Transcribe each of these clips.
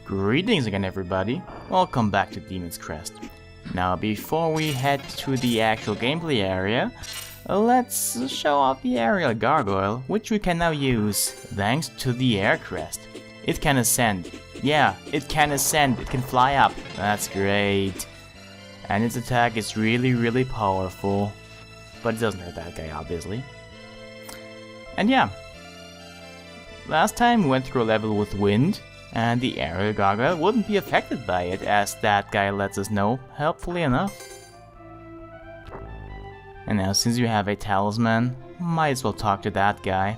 Greetings again, everybody. Welcome back to Demon's Crest. Now, before we head to the actual gameplay area, let's show off the aerial gargoyle, which we can now use thanks to the air crest. It can ascend. Yeah, it can ascend. It can fly up. That's great. And its attack is really powerful. But it doesn't hurt that guy, obviously. And yeah. Last time we went through a level with wind, and the aerial gargoyle wouldn't be affected by it, as that guy lets us know, helpfully enough. And now, since you have a talisman, might as well talk to that guy,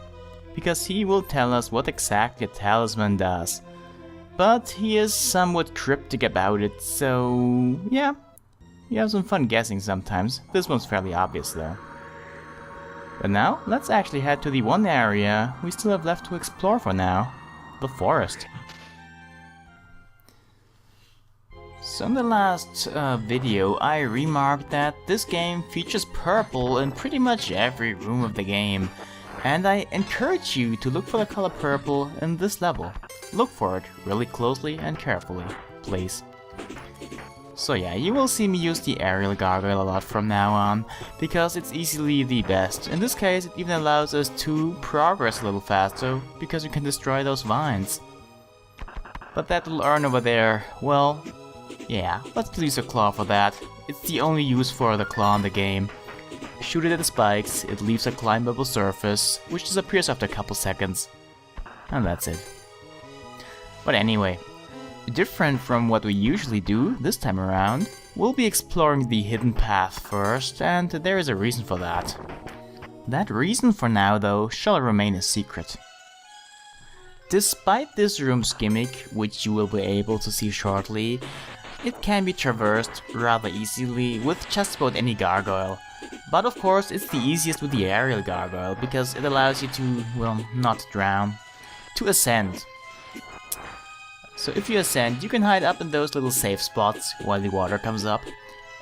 because he will tell us what exactly a talisman does. But he is somewhat cryptic about it, so yeah, you have some fun guessing sometimes. This one's fairly obvious though. But now, let's actually head to the one area we still have left to explore for now, the forest. So in the last video, I remarked that this game features purple in pretty much every room of the game, and I encourage you to look for the color purple in this level. Look for it really closely and carefully, please. So yeah, you will see me use the aerial gargoyle a lot from now on, because it's easily the best. In this case, it even allows us to progress a little faster, because you can destroy those vines. But that little urn over there, well, yeah, let's use a claw for that. It's the only use for the claw in the game. Shoot it at the spikes, it leaves a climbable surface, which disappears after a couple seconds. And that's it. But anyway, different from what we usually do this time around, we'll be exploring the hidden path first, and there is a reason for that. That reason for now, though, shall remain a secret. Despite this room's gimmick, which you will be able to see shortly, it can be traversed rather easily with just about any gargoyle. But of course, it's the easiest with the aerial gargoyle, because it allows you to, well, not drown, to ascend. So if you ascend, you can hide up in those little safe spots while the water comes up.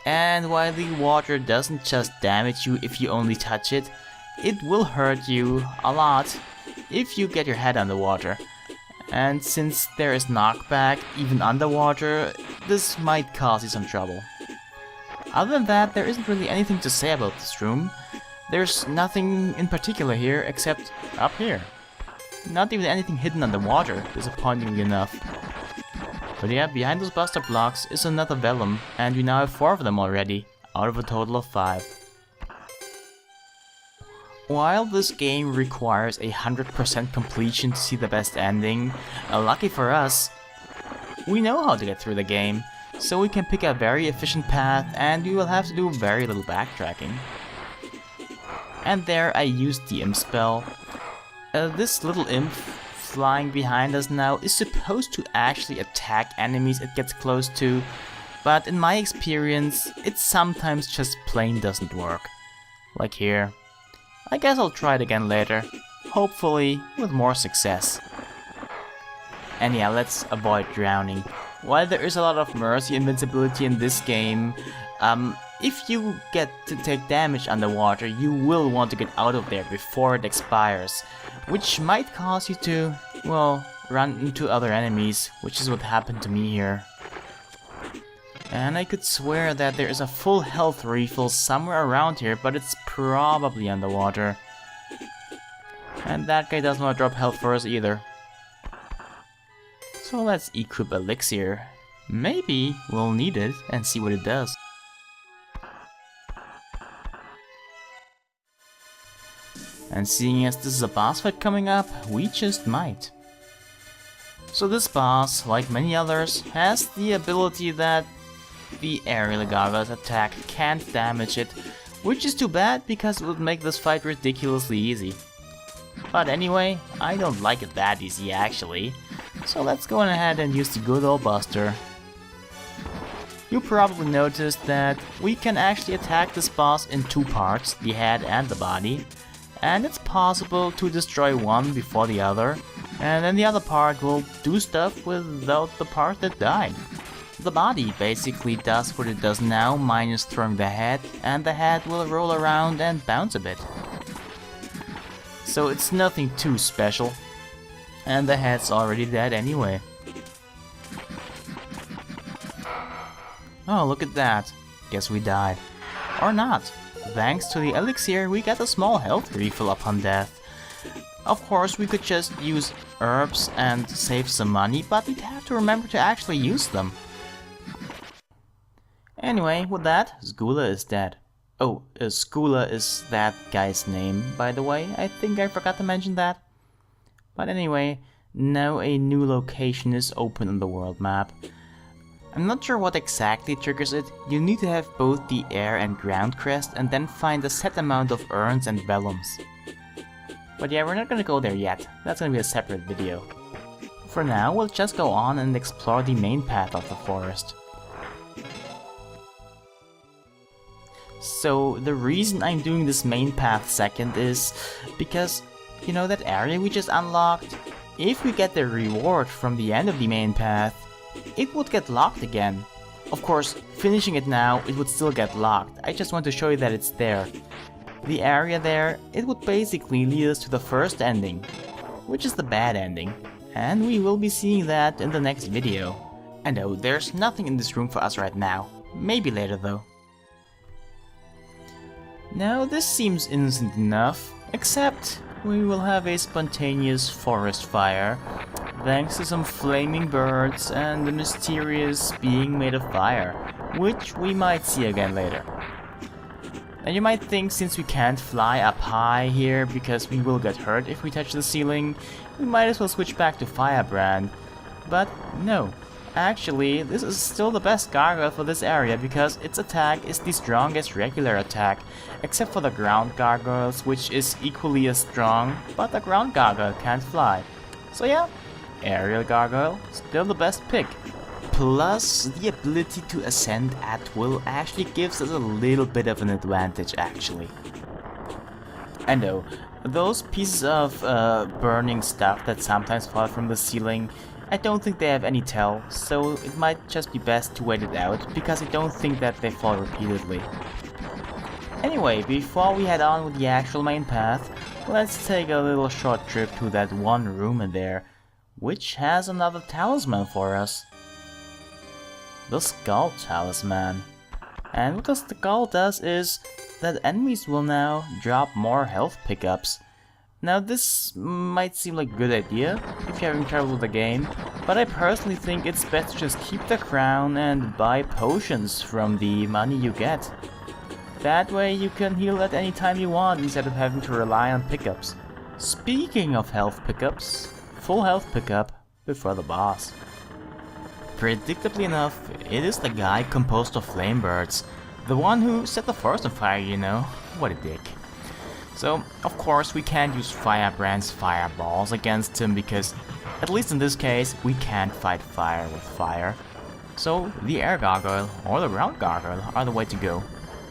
And while the water doesn't just damage you if you only touch it, it will hurt you a lot if you get your head underwater. And since there is knockback even underwater, this might cause you some trouble. Other than that, there isn't really anything to say about this room. There's nothing in particular here except up here. Not even anything hidden underwater, disappointingly enough. But yeah, behind those buster blocks is another vellum, and we now have 4 of them already, out of a total of 5. While this game requires 100% completion to see the best ending, lucky for us, we know how to get through the game, so we can pick a very efficient path and we will have to do very little backtracking. And there I used the imp spell. This little imp flying behind us now is supposed to actually attack enemies it gets close to, but in my experience, it sometimes just plain doesn't work. Like here. I guess I'll try it again later, hopefully with more success. And yeah, let's avoid drowning. While there is a lot of mercy invincibility in this game, if you get to take damage underwater, you will want to get out of there before it expires, which might cause you to, well, run into other enemies, which is what happened to me here. And I could swear that there is a full health refill somewhere around here, but it's probably underwater. And that guy doesn't want to drop health for us either. So let's equip Elixir. Maybe we'll need it and see what it does. And seeing as this is a boss fight coming up, we just might. So this boss, like many others, has the ability that the aerial gargoyle's attack can't damage it, which is too bad because it would make this fight ridiculously easy. But anyway, I don't like it that easy actually, so let's go ahead and use the good old buster. You probably noticed that we can actually attack this boss in 2 parts, the head and the body, and it's possible to destroy one before the other, and then the other part will do stuff without the part that died. The body basically does what it does now, minus throwing the head, and the head will roll around and bounce a bit. So it's nothing too special, and the head's already dead anyway. Oh, look at that. Guess we died. Or not. Thanks to the elixir, we get a small health refill upon death. Of course, we could just use herbs and save some money, but we'd have to remember to actually use them. Anyway, with that, Skula is dead. Oh, Skula is that guy's name, by the way. I think I forgot to mention that. But anyway, now a new location is open on the world map. I'm not sure what exactly triggers it. You need to have both the air and ground crest and then find a set amount of urns and vellums. But yeah, we're not gonna go there yet. That's gonna be a separate video. For now, we'll just go on and explore the main path of the forest. So the reason I'm doing this main path second is because, you know that area we just unlocked? If we get the reward from the end of the main path, it would get locked again. Of course, finishing it now, it would still get locked. I just want to show you that it's there. The area there, it would basically lead us to the first ending, which is the bad ending. And we will be seeing that in the next video. And oh, there's nothing in this room for us right now. Maybe later though. Now this seems innocent enough, except we will have a spontaneous forest fire, thanks to some flaming birds and a mysterious being made of fire, which we might see again later. Now you might think, since we can't fly up high here because we will get hurt if we touch the ceiling, we might as well switch back to Firebrand. But no. Actually, this is still the best gargoyle for this area because its attack is the strongest regular attack, except for the ground gargoyles, which is equally as strong, but the ground gargoyle can't fly. So yeah, aerial gargoyle, still the best pick. Plus, the ability to ascend at will actually gives us a little bit of an advantage actually. And oh, those pieces of burning stuff that sometimes fall from the ceiling, I don't think they have any tell, so it might just be best to wait it out, because I don't think that they fall repeatedly. Anyway, before we head on with the actual main path, let's take a little short trip to that one room in there, which has another talisman for us. The Skull Talisman. And what the skull does is that enemies will now drop more health pickups. Now this might seem like a good idea if you're having trouble with the game, but I personally think it's best to just keep the crown and buy potions from the money you get. That way you can heal at any time you want instead of having to rely on pickups. Speaking of health pickups, full health pickup before the boss. Predictably enough, it is the guy composed of flame birds, the one who set the forest on fire, you know. What a dick. So, of course, we can't use Firebrand's fireballs against him because, at least in this case, we can't fight fire with fire. So, the air gargoyle or the ground gargoyle are the way to go.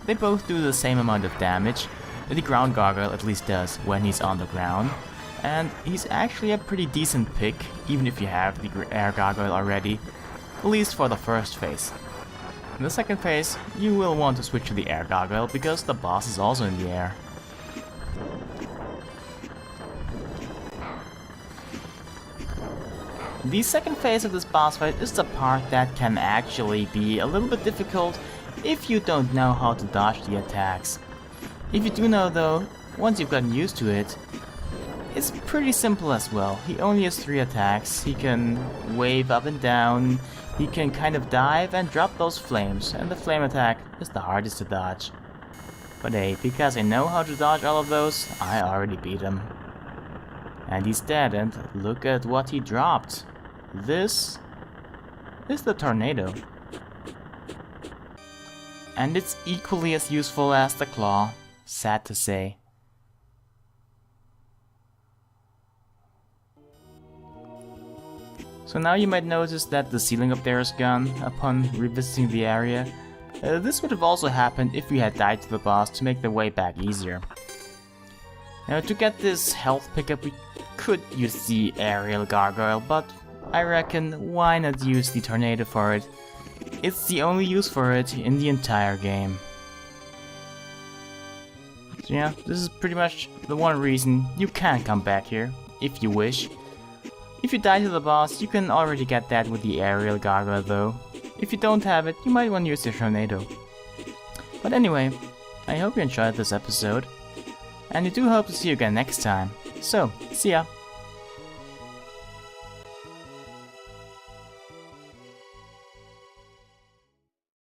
They both do the same amount of damage. The ground gargoyle at least does when he's on the ground. And he's actually a pretty decent pick, even if you have the air gargoyle already. At least for the first phase. In the second phase, you will want to switch to the air gargoyle because the boss is also in the air. The second phase of this boss fight is the part that can actually be a little bit difficult if you don't know how to dodge the attacks. If you do know though, once you've gotten used to it, it's pretty simple as well. He only has 3 attacks. He can wave up and down, he can kind of dive and drop those flames, and the flame attack is the hardest to dodge. But hey, because I know how to dodge all of those, I already beat him. And he's dead, and look at what he dropped. This is the tornado. And it's equally as useful as the claw, sad to say. So now you might notice that the ceiling up there is gone upon revisiting the area. This would have also happened if we had died to the boss to make the way back easier. Now to get this health pickup we could use the aerial gargoyle, but I reckon why not use the tornado for it? It's the only use for it in the entire game. So yeah, this is pretty much the one reason you can come back here, if you wish. If you die to the boss, you can already get that with the aerial gargoyle though. If you don't have it, you might want to use your tornado. But anyway, I hope you enjoyed this episode, and I do hope to see you again next time. So, see ya!